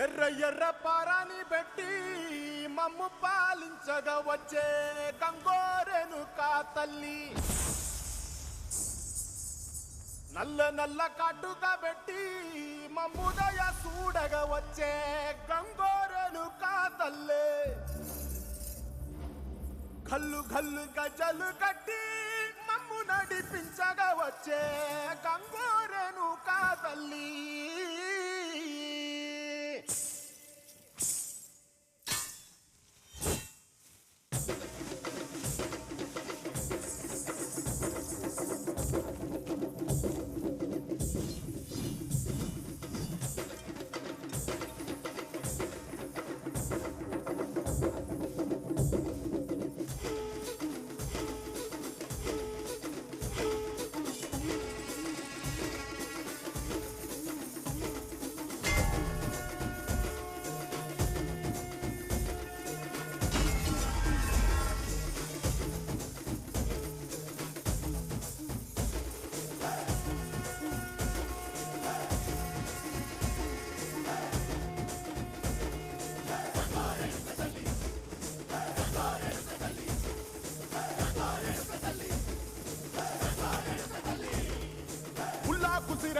ఎర్ర ఎర్ర పారాని పెట్టి మమ్ము పాలించగా వచ్చే గంగోరెను కా తల్లి నల్ల నల్ల కాటుగా పెట్టి మమ్ముదయ చూడగా వచ్చే గంగోరెను కా తల్లి గల్లు గల్లు గజలు కట్టి మమ్ము నడిపించగా వచ్చే గంగోరెను కా తల్లి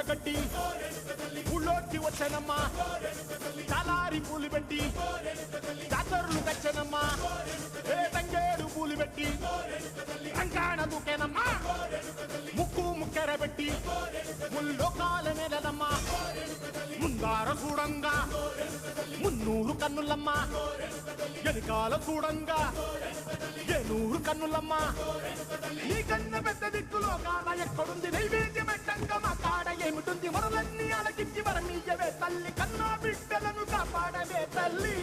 కట్టి ఊళ్ళోకి వచ్చానమ్మా తలారి పూలు పెట్టి జాతరులు తెచ్చానమ్మా ఏ తంగేడు పూలు పెట్టి రంగాణ దూకేనమ్మా ముక్కు ముక్కెర పెట్టి ముల్లోకాల నేలనమ్మా ముందార చూడంగా మున్నూరు కన్నులమ్మా ఎనకాల చూడంగా ఏనూరు కన్నులమ్మా నీ కన్న పెద్ద దిక్కులో కాన ఎక్కడుంది నైవేద్యం ఎట్టంగా మా కాడ ఏమిటుంది వరలన్నీ అలకించి వరమీయవే తల్లి కన్నా బిడ్డలను కాపాడవే తల్లి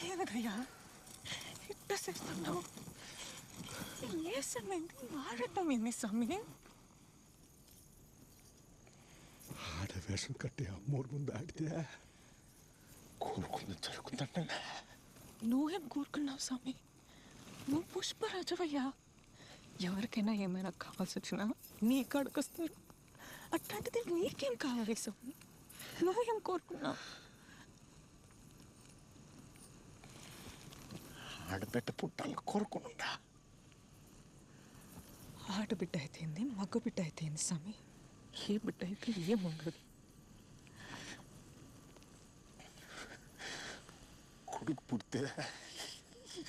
ఏదయ్యా ఇట్ట చేస్తున్నావు ఏసమైంది ఆడటం ఏంది స్వామి ఆడవేషం కట్టి అమ్మోరు ముందు ఆడితే కోరుకుంది జరుగుతుందంట నువ్వేం కోరుకున్నావు స్వామి నువ్వు పుష్పరాజవయ్యా ఎవరికైనా ఏమైనా కావాల్సి వచ్చినా నీ కాడికి వస్తారు అట్లాంటిది నీకేం కావాలి స్వామి నువ్వేం కోరుకున్నావు ఆడబిడ్డ పుట్టాలని కోరుకునుందా ఆడబిడ్డ అయితేంది మగ బిడ్డ అయితేంది స్వామి ఏ బిడ్డ అయితే ఏముండదు కొడుకు పుడితే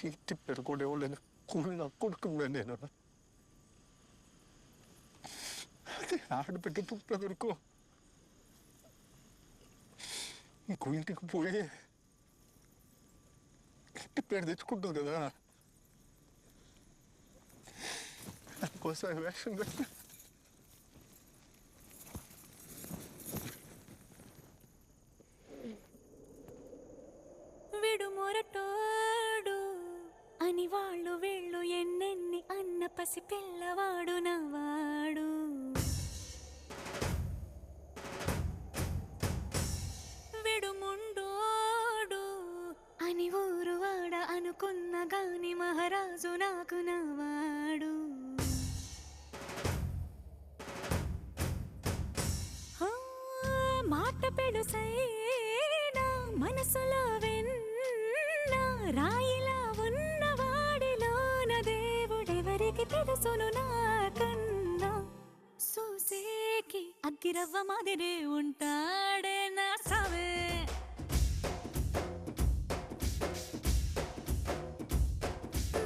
ఇంటి పెరగొడేవాళ్ళని నా కొడుకున్నా నేను అదే ఆడబిడ్డ పుట్టిన వరకు ఇంకో ఇంటికి పోయి ఇంటి పేరు తెచ్చుకుంటావు కదా దానికోసం వేషం కట్టి విడుమొరటోడు అని వాళ్ళు వీళ్ళు ఎన్నెన్ని అన్న పసి పిల్లవాడు నవాడు విడుముండోడు అని ఊరు వాడ అనుకున్న గాని మహారాజు నాకు నవాడు పెడుసైనా మనసులో వెన్న రాయిలా ఉన్నవాడిలోన దేవుడెవరికి తెలుసును నాకన్నా సూసేకి అగ్గిరవ్వ మాదిరి ఉంటాడే నా సావే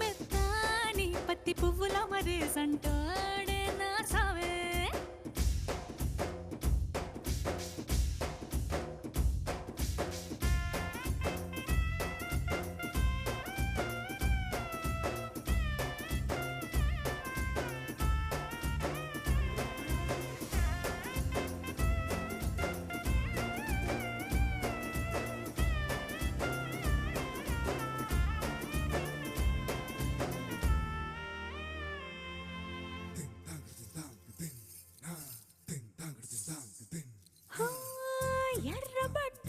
మెత్తాని పత్తి పువ్వుల మరి సంటాడే నా సావే ఎర్రబడ్డ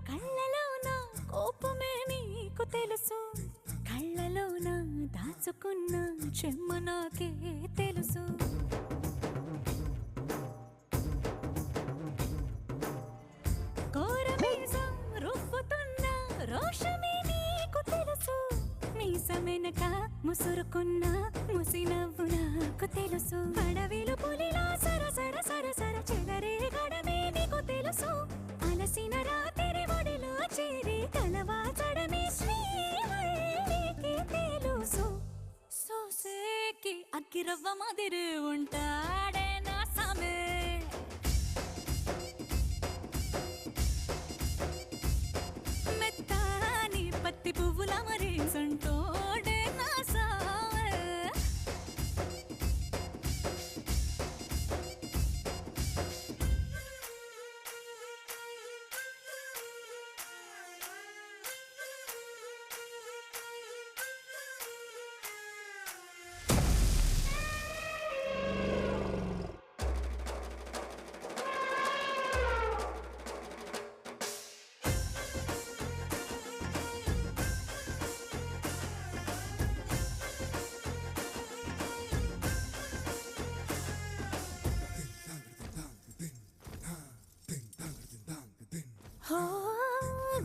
కళ్ళలోన కోపమే నీకు తెలుసు కళ్ళలోన దాచుకున్న చెమ్మ నాకే తెలుసు కోరమీసం రుబ్బుతున్న రోషమే నీకు తెలుసు మీసమెనక ముసురుకున్న ముసినవ్వు నాకు తెలుసు అడవిలో పులిలా సరసర సరసర చెదరే గడమే నీకు తెలుసు అలసిన రాత్రి ఒడిలో చేరి కలవాచడమే శ్రీవల్లికి తెలుసు సోసేకి అగ్గిరవ్వ మాదిరి ఉంటాడే నా సామే మెత్తాని పత్తి పువ్వుల మరి సంటోడే నా సామే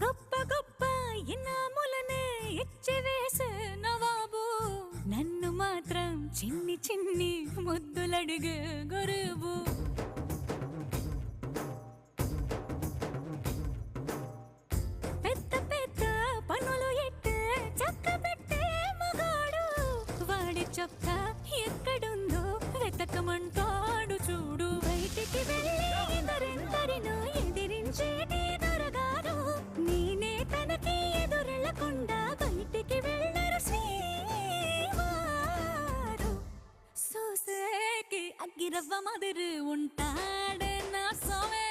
గొప్ప గొప్ప ఇనాములనే ఇచ్చివేసే నవాబు నన్ను మాత్రం చిన్ని చిన్ని ముద్దులడిగే గురువు పెద్ద పెద్ద పనులు ఎట్టే చక్క పెట్టే మగాడు వాడి చొక్క ఎక్కడుందో వెతకమంటాడు చూడు బయటికి వెళ్ళి ఎందరెందరినో ఎదిరించేటి దొరగారు నేనే తనకి ఎదురెళ్ళకుండా బయటికి వెళ్ళరు శ్రీవారు సోసేకి అగ్గిరవ్వ మాదిరి ఉంటాడే నా సోమే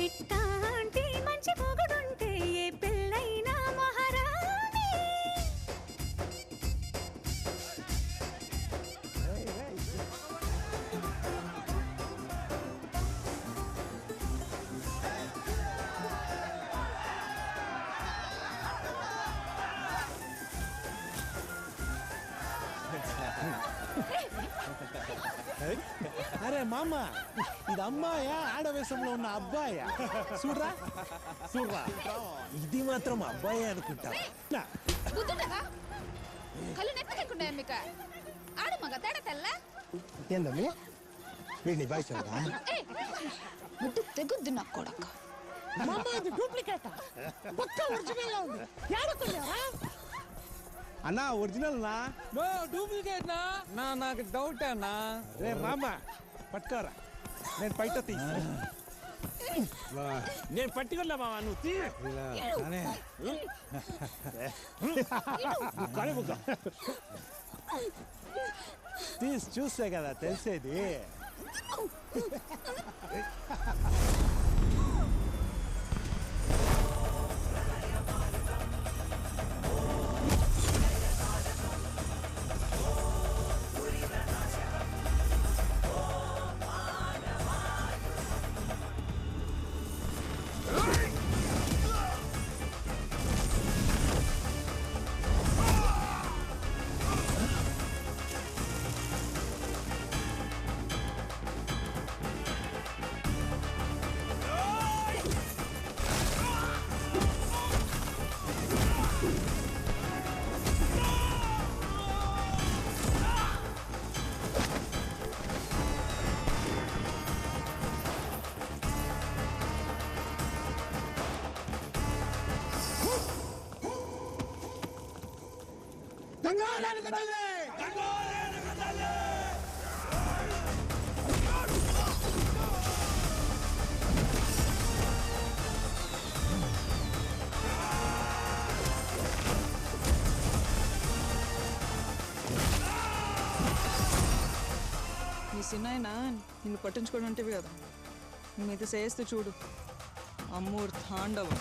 ఇట్టాంటి మంచి పొగడుంటే ఏ పిల్లైనా మహారాణి అరే మామ ఇది అమ్మాయా ఆడవేశంలో ఉన్న అబ్బాయా చూడరా చూడరా ఇది మాత్రం అబ్బాయి అనుకుంటా బుద్ధుండగా కళ్ళు నెత్తకెక్కున్నాయి మీకు ఆడ మగ తేడా తెల్ల ఏందమ్మి వీడిని బాయ్ చూడరా ముట్టు తెగుద్దు నా కొడక మామ అది డూప్లికేట్ పక్క ఒరిజినల్ ఉంది ఏడుకున్నారా అన్నా ఒరిజినల్ నా నో డూప్లికేట్ నా నాకు డౌట్ అన్నా రే మామ పట్టుకోరా నేను బయట తీ నేను పట్టుకున్నా మామ నువ్వు తీ తీసి చూస్తే కదా తెలిసేది నీ సిన్నాయన నిన్ను పట్టించుకోవడం అంటేవి కదా నీ మీద చేస్తే చూడు అమ్మూర్ తాండవం.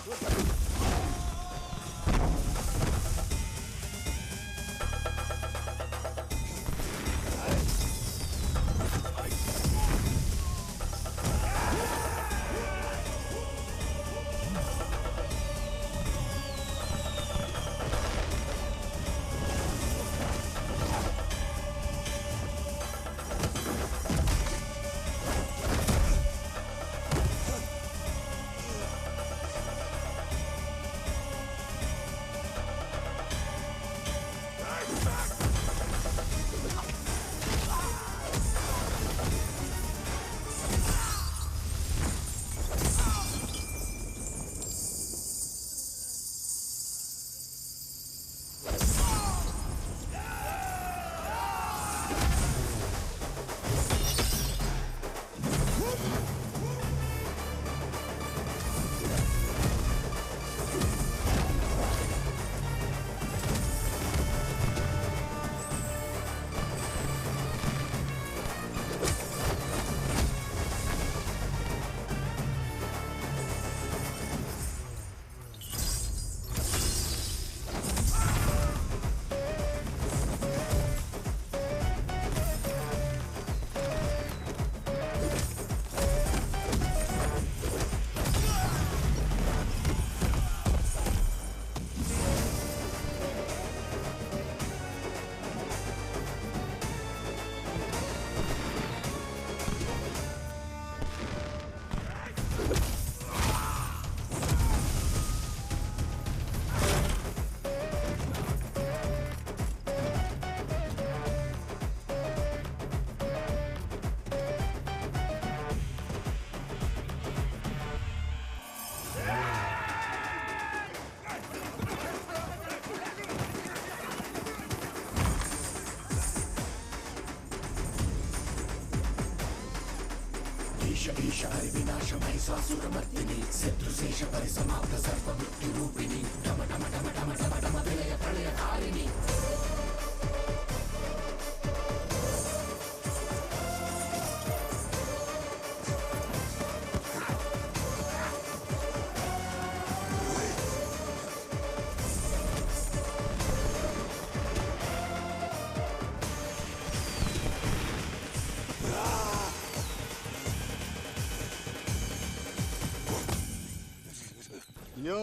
యో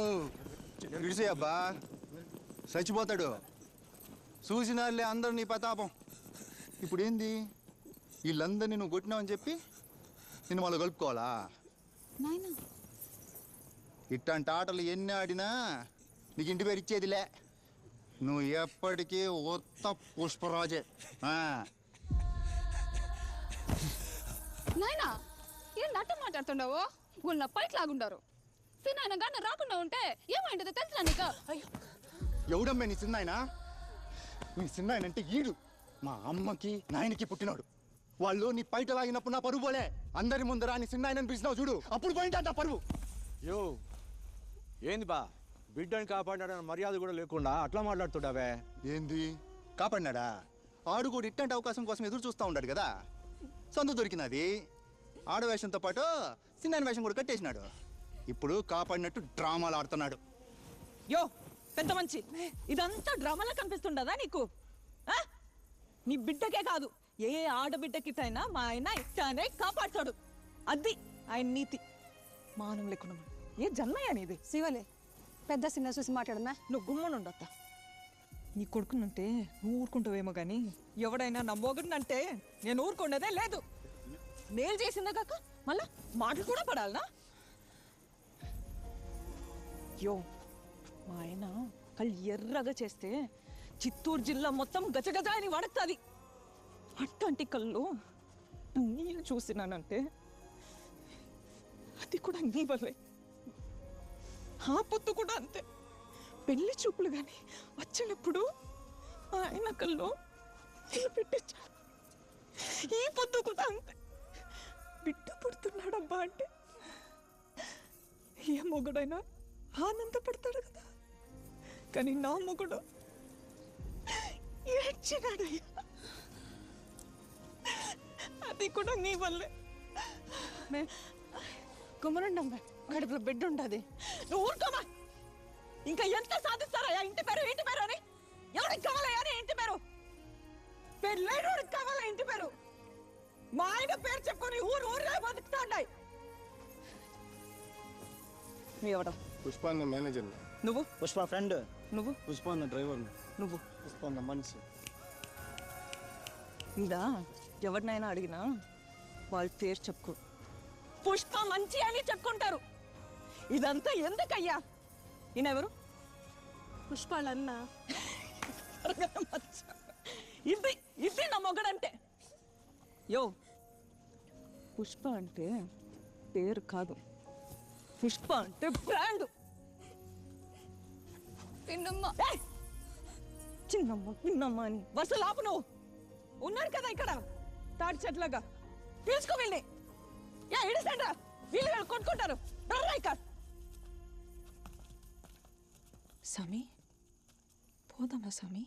విడిసే అబ్బా చచ్చిపోతాడు చూసినారులే అందరు నీ ప్రతాపం. ఇప్పుడు ఏంది వీళ్ళందరినీ నువ్వు కొట్టినావని చెప్పి నేను వాళ్ళు కలుపుకోవాలా? ఇట్లాంటి ఆటలు ఎన్ని ఆడినా నీకు ఇంటి పేరు ఇచ్చేదిలే. నువ్వు ఎప్పటికీ ఉత్త పుష్పరాజే. నాయనా ఏం నట్టు మాట్లాడుతుండవు? ఉన్న పైకి లాగుండారు. సినాయన గాని రాకుండా ఉంటే ఏమైందో తెలుసా నీకు? ఎవడమ్మే నీ చిన్నాయన? నీ చిన్నాయన అంటే ఈడు మా అమ్మకి నాయనకి పుట్టినాడు. వాళ్ళు నీ పైట లాగినప్పుడు నా పరువు పోలే. అందరి ముందర నీ చిన్నాయనని పిలిచినావు చూడు, అప్పుడు పోయిందంట పరువు. యో ఏంది బా, బిడ్డని కాపాడాడని మర్యాద కూడా లేకుండా అట్లా మాట్లాడుతుండవే? ఏంది కాపాడినాడా? ఆడు కూడా ఇట్లాంటి అవకాశం కోసం ఎదురు చూస్తూ ఉంటాడు కదా. సందు దొరికినది. ఆడవేషంతో పాటు చిన్న వేషం కూడా కట్టేసినాడు. ఇప్పుడు కాపాడినట్టు డ్రామాలు ఆడుతున్నాడు. యో పెద్ద మంచి, ఇదంతా డ్రామాలా కనిపిస్తుండదా నీకు? నీ బిడ్డకే కాదు, ఏ ఆడబిడ్డకిటైనా మా ఆయన ఇట్టానే కాపాడుతాడు. అది ఆయన నీతి. మానం లేకుండా ఏ జన్మయ్యా నీది? శివలే పెద్ద చిన్న చూసి మాట్లాడమా. నువ్వు గుమ్మనుండత్తా. నీ కొడుకునంటే నువ్వు ఊరుకుంటావేమో కానీ ఎవడైనా నా మొగుడినంటే నేను ఊరుకునేదే లేదు. నేను చేసిందే కాక మళ్ళా మాటలు కూడా పడాలనా? యో మా ఆయన కళ్ళు ఎర్రగా చేస్తే చిత్తూరు జిల్లా మొత్తం గజగజ అని వడతాది. అట్లాంటి కళ్ళు నీళ్ళు చూసినానంటే అది కూడా నీ వల్లే. ఆ పొత్తు కూడా అంతే. పెళ్లి చూపులు కానీ వచ్చినప్పుడు ఆయన కల్లో పెట్టచ్చు. ఈ పొద్దు కూడా అంతే. బిడ్డ పుడుతున్నాడబ్బా అంటే ఏ మొగుడైనా ఆనందపడతాడు కదా, కానీ నా మొగుడు ఏడ్చినాడయ్యా. అది కూడా నీ వల్లే. కుమరండి అమ్మాయి, కడుపులో బిడ్డ ఉండదు. నువ్వు ఊరుకోమా. ఇంకా ఎంత సాధిస్తారయ్యా ఇంటి పేరు ఇంటి పేరు అని? ఎవరికి కావాలయ్యా అని ఇంటి పేరు? పేరు లేనోడికి కావాలా ఇంటి పేరు? మా ఆయన పేరు చెప్పుకొని ఊరే బతుకుతా ఉన్నాయి. ఎవడం? పుష్ప అన్న మేనేజర్. నువ్వు? పుష్ప ఫ్రెండ్. నువ్వు? పుష్ప అన్న డ్రైవర్. నువ్వు? పుష్ప అన్న మనిషి. ఇదా ఎవరినైనా అడిగినా వాళ్ళ పేరు చెప్పుకో. పుష్ప మంచి అని చెప్పుకుంటారు. ఇదంతా ఎందుకయ్యా? ఈయనెవరు? పుష్పాలన్నా. ఇది ఇది నా మొగడంటే. యో, పుష్ప అంటే పేరు కాదు, పుష్ప అంటే బ్రాండ్. చిన్నమ్మ పిన్నమ్మ అని బస్సు లాపు. నువ్వు ఉన్నాడు కదా ఇక్కడ తాడి చెట్లాగా, తీసుకో వెళ్ళి. ఇడిసండ్రా, వీళ్ళు కొట్టుకుంటారు. సమీ, పోదామా సమీ?